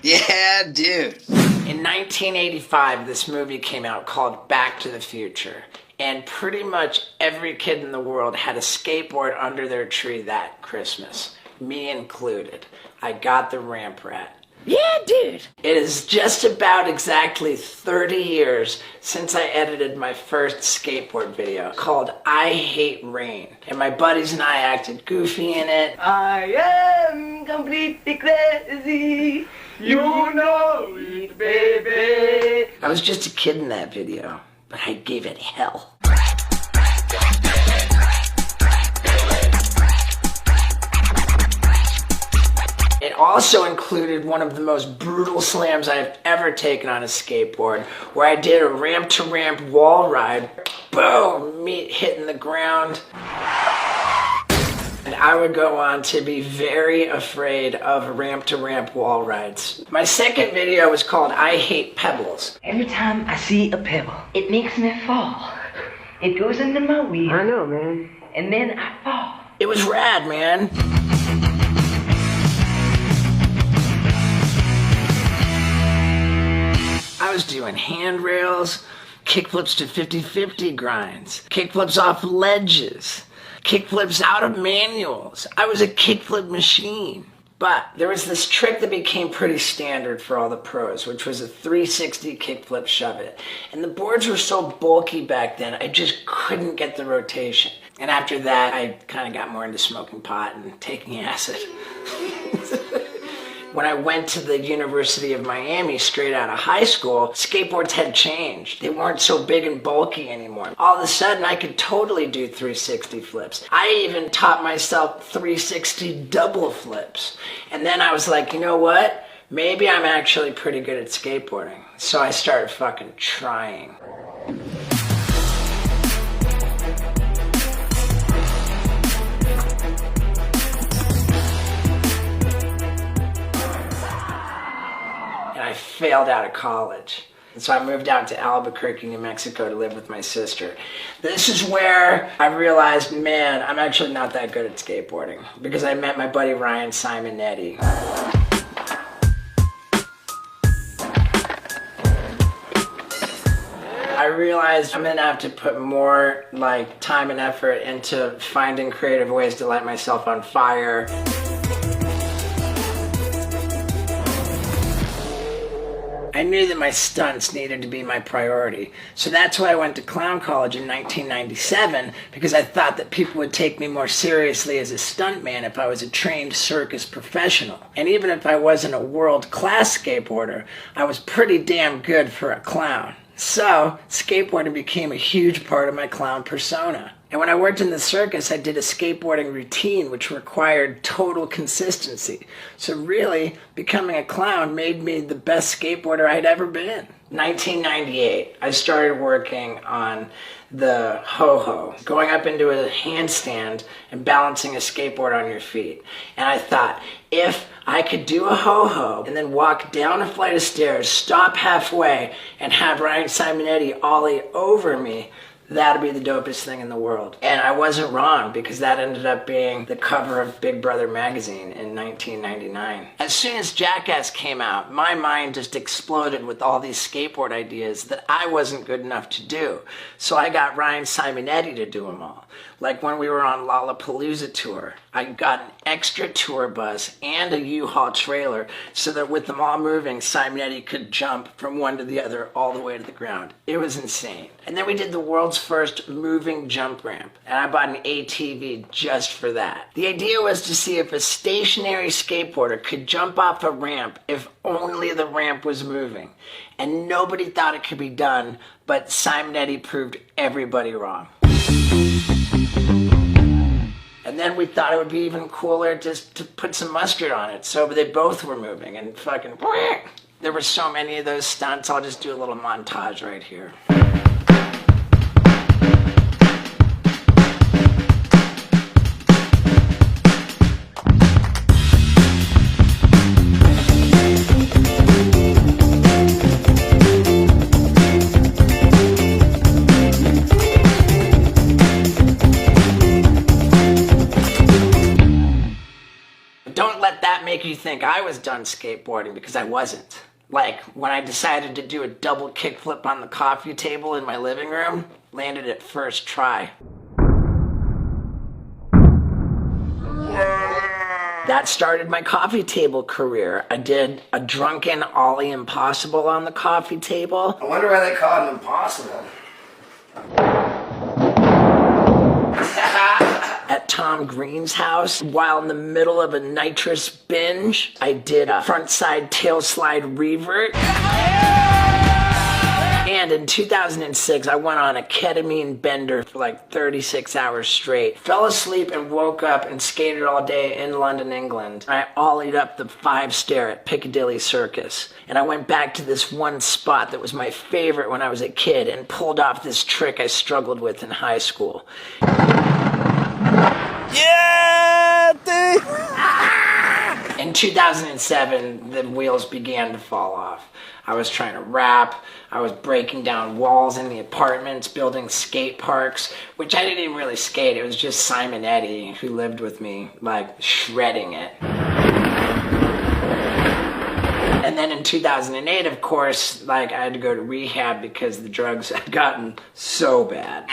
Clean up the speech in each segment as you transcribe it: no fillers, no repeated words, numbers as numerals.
Yeah, dude. In 1985, this movie came out called Back to the Future. And pretty much every kid in the world had a skateboard under their tree that Christmas. Me included. I got the ramp rat. Yeah, dude. It is just about exactly 30 years since I edited my first skateboard video called I Hate Rain. And my buddies and I acted goofy in it. I am completely crazy. You know it, baby. I was just a kid in that video, but I gave it hell. It also included one of the most brutal slams I've ever taken on a skateboard, where I did a ramp-to-ramp wall ride. Boom! Me hitting the ground. And I would go on to be very afraid of ramp-to-ramp wall rides. My second video was called I Hate Pebbles. Every time I see a pebble, it makes me fall. It goes into my wheel. I know, man. And then I fall. It was rad, man. I was doing handrails, kickflips to 50-50 grinds, kickflips off ledges, kickflips out of manuals. I was a kickflip machine. But there was this trick that became pretty standard for all the pros, which was a 360 kickflip shove it. And the boards were so bulky back then, I just couldn't get the rotation. And after that, I kind of got more into smoking pot and taking acid. When I went to the University of Miami straight out of high school, skateboards had changed. They weren't so big and bulky anymore. All of a sudden, I could totally do 360 flips. I even taught myself 360 double flips. And then I was like, you know what? Maybe I'm actually pretty good at skateboarding. So I started fucking trying. I failed out of college. And so I moved out to Albuquerque, New Mexico to live with my sister. This is where I realized, man, I'm actually not that good at skateboarding, because I met my buddy Ryan Simonetti. I realized I'm gonna have to put more time and effort into finding creative ways to light myself on fire. I knew that my stunts needed to be my priority. So that's why I went to clown college in 1997, because I thought that people would take me more seriously as a stuntman if I was a trained circus professional. And even if I wasn't a world-class skateboarder, I was pretty damn good for a clown. So, skateboarding became a huge part of my clown persona. And when I worked in the circus, I did a skateboarding routine which required total consistency. So really, becoming a clown made me the best skateboarder I'd ever been. 1998, I started working on the ho-ho, going up into a handstand and balancing a skateboard on your feet. And I thought, if I could do a ho-ho and then walk down a flight of stairs, stop halfway, and have Ryan Simonetti ollie over me, that'd be the dopest thing in the world. And I wasn't wrong, because that ended up being the cover of Big Brother magazine in 1999. As soon as Jackass came out, my mind just exploded with all these skateboard ideas that I wasn't good enough to do. So I got Ryan Simonetti to do them all. Like when we were on Lollapalooza tour, I got an extra tour bus and a U-Haul trailer so that with them all moving, Simonetti could jump from one to the other all the way to the ground. It was insane. And then we did the world's first moving jump ramp, and I bought an ATV just for that. The idea was to see if a stationary skateboarder could jump off a ramp if only the ramp was moving. And nobody thought it could be done, but Simonetti proved everybody wrong. And then we thought it would be even cooler just to put some mustard on it, so they both were moving, and fucking... There were so many of those stunts, I'll just do a little montage right here. you think I was done skateboarding, because I wasn't. Like, when I decided to do a double kickflip on the coffee table in my living room, landed it first try. That started my coffee table career. I did a drunken Ollie Impossible on the coffee table. I wonder why they call it impossible. At Tom Green's house, while in the middle of a nitrous binge, I did a frontside tail slide revert. And in 2006, I went on a ketamine bender for like 36 hours straight. Fell asleep and woke up and skated all day in London, England. I ollied up the 5-stair at Piccadilly Circus. And I went back to this one spot that was my favorite when I was a kid and pulled off this trick I struggled with in high school. Yeah, dude! In 2007, the wheels began to fall off. I was trying to rap, I was breaking down walls in the apartments, building skate parks, which I didn't even really skate, it was just Simon Eddy, who lived with me, like, shredding it. And then in 2008, of course, like, I had to go to rehab because the drugs had gotten so bad.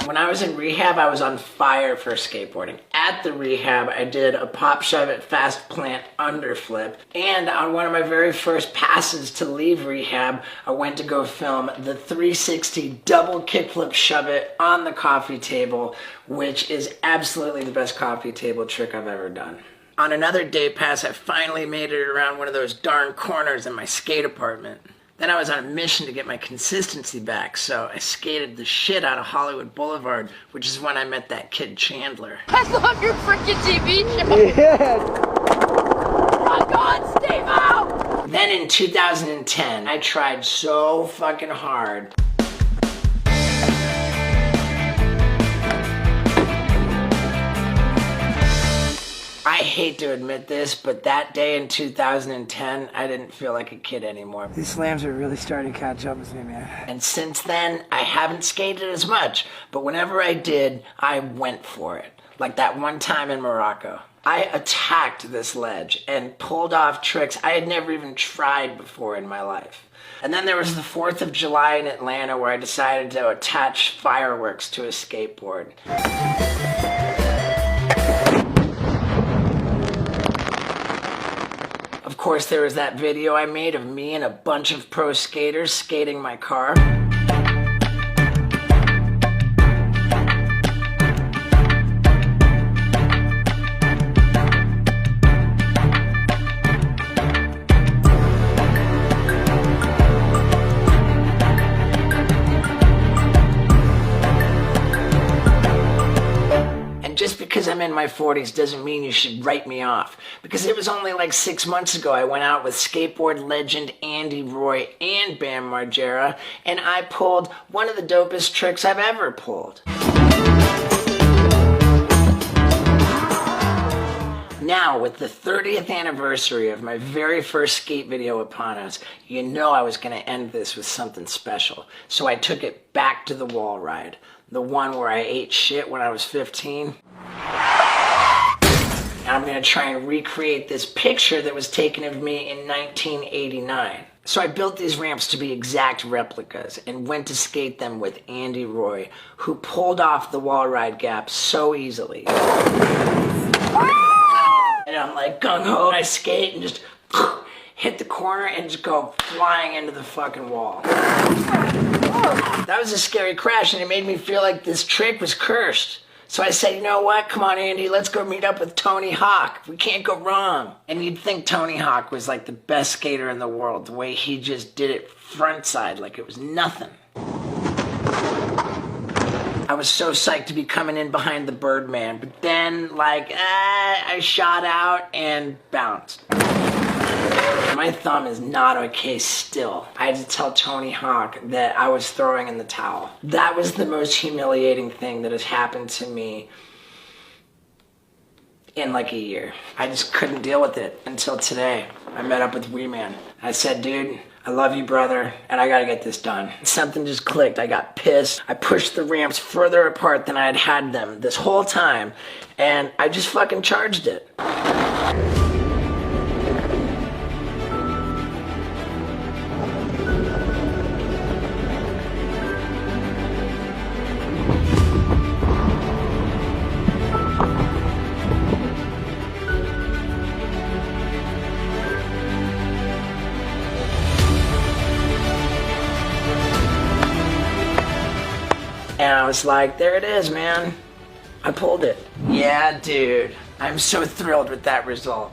When I was in rehab, I was on fire for skateboarding. At the rehab, I did a pop shove it fast plant underflip. And on one of my very first passes to leave rehab, I went to go film the 360 double kickflip shove it on the coffee table, which is absolutely the best coffee table trick I've ever done. On another day pass, I finally made it around one of those darn corners in my skate apartment. Then I was on a mission to get my consistency back, so I skated the shit out of Hollywood Boulevard, which is when I met that kid Chandler. I love your freaking TV show. Yeah. Oh God, Steve out! Then in 2010, I tried so fucking hard. I hate to admit this, but that day in 2010, I didn't feel like a kid anymore. These slams are really starting to catch up with me, man. And since then, I haven't skated as much, but whenever I did, I went for it. Like that one time in Morocco. I attacked this ledge and pulled off tricks I had never even tried before in my life. And then there was the 4th of July in Atlanta where I decided to attach fireworks to a skateboard. Of course, there was that video I made of me and a bunch of pro skaters skating my car. Just because I'm in my 40s doesn't mean you should write me off. Because it was only like 6 months ago I went out with skateboard legend Andy Roy and Bam Margera, and I pulled one of the dopest tricks I've ever pulled. Now, with the 30th anniversary of my very first skate video upon us, you know I was going to end this with something special. So I took it back to the wall ride. The one where I ate shit when I was 15. And I'm going to try and recreate this picture that was taken of me in 1989. So I built these ramps to be exact replicas and went to skate them with Andy Roy, who pulled off the wall ride gap so easily. And I'm like gung-ho, I skate and just hit the corner and just go flying into the fucking wall. That was a scary crash, and it made me feel like this trick was cursed. So I said, you know what? Come on, Andy, let's go meet up with Tony Hawk. We can't go wrong. And you'd think Tony Hawk was like the best skater in the world, the way he just did it frontside like it was nothing. I was so psyched to be coming in behind the Birdman, but then, I shot out and bounced. My thumb is not okay still. I had to tell Tony Hawk that I was throwing in the towel. That was the most humiliating thing that has happened to me in like a year. I just couldn't deal with it until today. I met up with Wee Man. I said, dude, I love you, brother, and I gotta get this done. Something just clicked. I got pissed. I pushed the ramps further apart than I had had them this whole time, and I just fucking charged it. And I was like, there it is, man. I pulled it. Yeah, dude. I'm so thrilled with that result.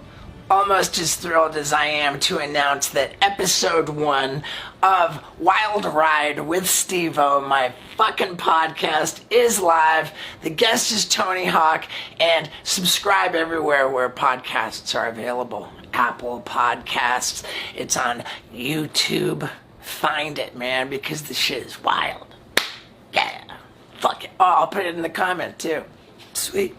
Almost as thrilled as I am to announce that episode 1 of Wild Ride with Steve-O, my fucking podcast, is live. The guest is Tony Hawk, and subscribe everywhere where podcasts are available. Apple Podcasts. It's on YouTube. Find it, man, because the shit is wild. Yeah. Fuck it. Oh, I'll put it in the comment too. Sweet.